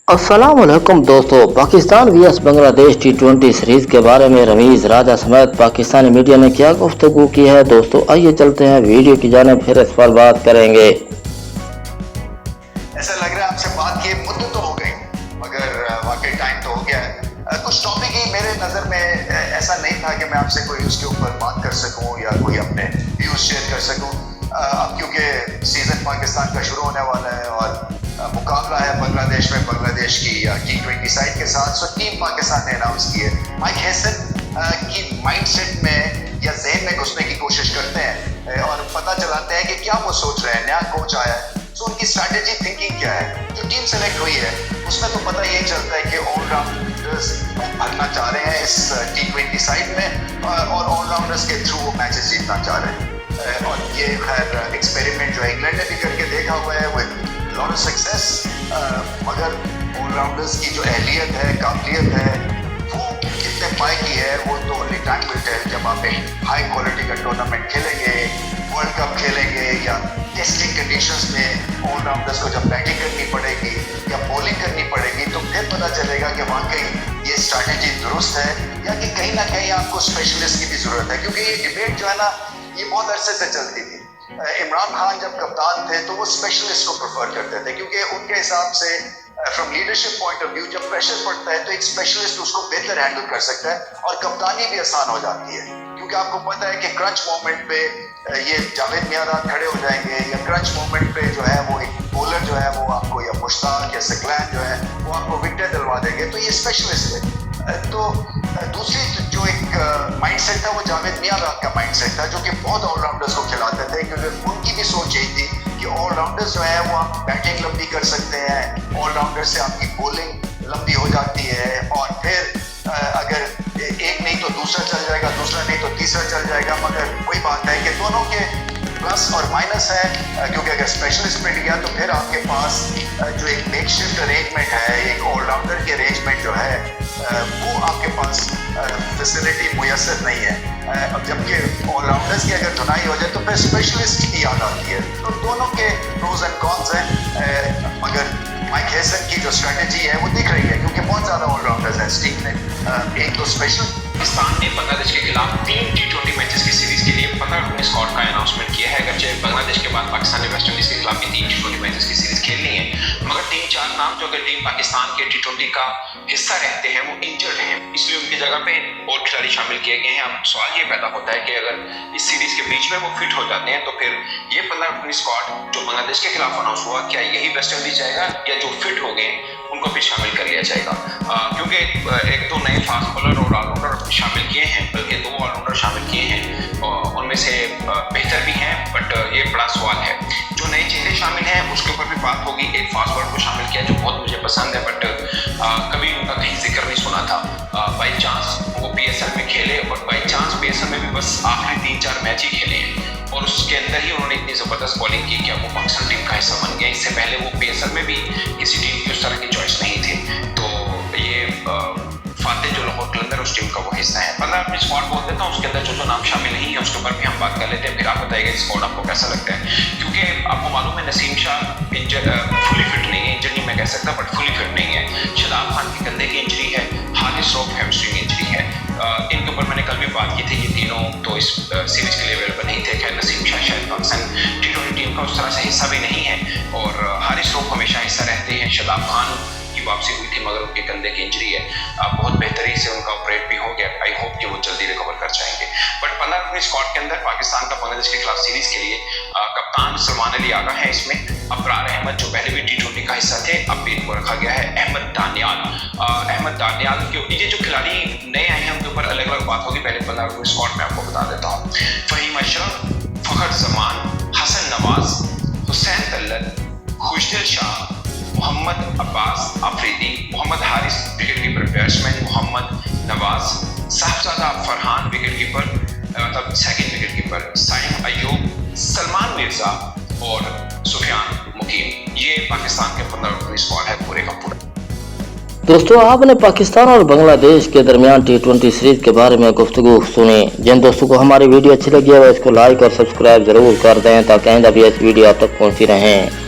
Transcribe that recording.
अस्सलामुअलैकुम दोस्तों, पाकिस्तान वीएस बांग्लादेश टी20 सीरीज के बारे में रमीज राजा समेत पाकिस्तानी मीडिया ने क्या गुफ्तगू की है। दोस्तों आइए चलते हैं वीडियो की जानिब, फिर इस पर बात करेंगे। ऐसा लग रहा है आपसे बात किए मुद्दत तो हो गई, मगर वाकई टाइम तो हो गया है। कुछ टॉपिक ही मेरे नज़र में ऐसा नहीं था कि मैं आपसे कोई उसके ऊपर बात कर सकूं या कोई अपने व्यूज शेयर कर सकूं। अब क्योंकि सीज़न पाकिस्तान का शुरू होने वाला है और मुकाबला है बांग्लादेश में, बांग्लादेश की टी20 साइड के साथ, सो टीम पाकिस्तान ने अनाउंस की है। माइक हेसन की माइंडसेट में या जहन में घुसने की कोशिश करते हैं और पता चलाते हैं कि क्या वो सोच रहे हैं। नया कोच आया है तो उनकी स्ट्रैटेजी थिंकिंग क्या है। जो टीम सेलेक्ट हुई है उसमें तो पता यही चलता है कि ऑलराउंडर्स भरना चाह रहे हैं इस टी20 साइड में और ऑलराउंडर्स के थ्रू वो मैचेस जीतना चाह रहे हैं। और ये खैर एक्सपेरिमेंट जो इंग्लैंड ने भी करके देखा हुआ है विद लॉट ऑफ सक्सेस, मगर ऑलराउंडर्स की जो अहलियत है, काबिलियत है, वो कितने पाएगी है वो तो ओनली टाइम विल टेल। जब आप एक हाई क्वालिटी का टूर्नामेंट खेलेंगे, वर्ल्ड कप खेलेंगे या टेस्टिंग कंडीशंस में ऑलराउंडर्स को जब बैटिंग करनी पड़ेगी या बॉलिंग करनी पड़ेगी तो फिर पता चलेगा कि वाकई ये स्ट्रैटेजी दुरुस्त है या कि कहीं ना कहीं आपको स्पेशलिस्ट की भी जरूरत है। क्योंकि ये डिबेट जो है ना, ये बहुत अरसे से चलती थी। इमरान खान जब कप्तान थे तो वो स्पेशलिस्ट को प्रेफर करते थे, क्योंकि उनके हिसाब से from leadership point of view जब प्रेशर पड़ता है तो एक स्पेशलिस्ट उसको बेहतर हैंडल कर सकता है और कप्तानी भी आसान हो जाती है। क्योंकि आपको पता है कि क्रंच मोमेंट पे ये जावेद मियाँदाद खड़े हो जाएंगे या क्रंच मोमेंट पे जो है वो एक बॉलर जो है वो आपको या मुश्ताक या सकलैन जो है वो आपको विकेट दिलवा देंगे, तो ये स्पेशलिस्ट है। तो दूसरी जो एक माइंडसेट था वो जावेद मियाँदाद का माइंडसेट था, जो कि बहुत ऑलराउंडर्स को खिलाते थे, क्योंकि उनकी भी सोच यही थी कि ऑलराउंडर्स जो है वो आप बैटिंग लंबी कर सकते हैं, ऑलराउंडर से आपकी बॉलिंग लंबी हो जाती है और फिर अगर एक नहीं तो दूसरा चल जाएगा, दूसरा नहीं तो तीसरा चल जाएगा। मगर वही बात है कि दोनों के प्लस और माइनस है, क्योंकि अगर स्पेशलिस्ट मिल गया तो फिर आपके पास जो एक मेकशिफ्ट अरेंजमेंट है, एक ऑलराउंडर की अरेंजमेंट जो है वो आपके पास फैसिलिटी मुयसर नहीं है। अब जबकि ऑलराउंडर्स की अगर धुनाई हो जाए तो फिर स्पेशलिस्ट की याद आती है। तो दोनों के प्रोज एंड कॉन्स हैं, मगर माइक हेसन की जो स्ट्रैटेजी है वो दिख रही है, क्योंकि बहुत ज़्यादा ऑलराउंडर्स हैं इस टीम में। एक तो स्पेशल पाकिस्तान ने बांग्लादेश के खिलाफ 3 टी20 मैचेस की सीरीज के लिए 15 अपने स्क्वाड का अनाउंसमेंट किया है। अगरचे बांग्लादेश के बाद पाकिस्तान ने वेस्ट इंडीज के खिलाफ भी 3 टी20 मैचेस की सीरीज खेलनी है, मगर 3-4 नाम जो अगर टीम पाकिस्तान के टी20 का हिस्सा रहते हैं वो इंजर्ड हैं, इसलिए उनकी जगह पे और खिलाड़ी शामिल किए गए हैं। अब सवाल ये पैदा होता है कि अगर इस सीरीज के बीच में वो फिट हो जाते हैं तो फिर ये 15 अपनी स्क्वाड जो बांग्लादेश के खिलाफ अनाउंस हुआ, क्या यही वेस्ट इंडीज जाएगा या जो फिट हो गए उनको भी शामिल कर लिया जाएगा? क्योंकि एक तो नए फास्ट बॉलर और ऑलराउंडर शामिल किए हैं, बल्कि 2 ऑलराउंडर शामिल किए हैं, उनमें से बेहतर भी हैं, बट ये बड़ा सवाल है। जो नए चेहरे शामिल हैं उसके ऊपर भी बात होगी। एक फास्ट बॉलर को शामिल किया जो बहुत मुझे पसंद है, बट कभी उनका कहीं जिक्र नहीं सुना था। बाई चांस वो PSL में खेले और बाई चांस PSL में भी बस आखिरी 3-4 मैच ही खेले हैं और उसके अंदर ही उन्होंने इतनी ज़बरदस्त बॉलिंग की कि वो पाकिस्तान टीम का हिस्सा बन गया। इससे पहले वो PSL में भी किसी टीम की उस तरह की चॉइस नहीं थे। तो ये फातेह जो लाहौर कलंदर उस टीम का वो हिस्सा है। मतलब अपनी स्क्वाड बोल देता हूँ, उसके अंदर जो नाम शामिल नहीं है उसके ऊपर भी हम बात कर लेते हैं, फिर आप बताइएगा स्क्वाड आपको कैसा लगता है। क्योंकि आपको मालूम है नसीम शाह फुली फिट नहीं है, इंजर नहीं मैं कह सकता, बट फुली फिट नहीं है। शादाब खान की कंधे की इंजरी है, हारिस रऊफ हैमस्ट्रिंग इंजरी है। इनके ऊपर मैंने कल भी बात की थी, ये तीनों तो इस सीरीज के लिए अवेलेबल नहीं थे। खैर नसीम शाह शायद पाकिस्तान टी20 टीम का उस तरह से हिस्सा भी नहीं है और हारिस रऊफ हमेशा हिस्सा रहते हैं। शादाब खान की वापसी हुई थी मगर उनके कंधे की इंजरी है, बहुत बेहतरी से उनका ऑपरेट भी हो गया। आई होप कि वो जल्दी रिकवर कर जाएंगे। बट 15 अपनी स्क्वाड के अंदर पाकिस्तान का बांग्लादेश के खिलाफ सीरीज के लिए कप्तान सलमान अली आगा है, इसमें अबरार अहमद जो पहले भी टी20 का हिस्सा थे अब भी इनको रखा गया है, अहमद दानियाल के ये जो खिलाड़ी नए आए हैं उनके ऊपर अलग अलग बात होगी। पहले 15 अपनी स्क्वाड में आपको बता देता हूँ। Faheem Ashraf, Fakhar Zaman, Hasan Nawaz, Hussain Talat, Khushdil Shah, Mohammad Abbas Afridi, Mohammad Haris wicket keeper batsman, Mohammad Nawaz, Sahibzada Farhan wicket keeper मतलब second wicket keeper, Saim Ayub, Salman Mirza और सुफियान मुकीम। ये पाकिस्तान के 15 स्क्वाड है पूरे का पूरा। दोस्तों आपने पाकिस्तान और बांग्लादेश के दरमियान टी20 सीरीज के बारे में गुफ्तगू सुनी। जिन दोस्तों को हमारी वीडियो अच्छी लगी है वो इसको लाइक और सब्सक्राइब जरूर कर दें ताकि आइंदा भी इस वीडियो आप तक पहुँची रहें।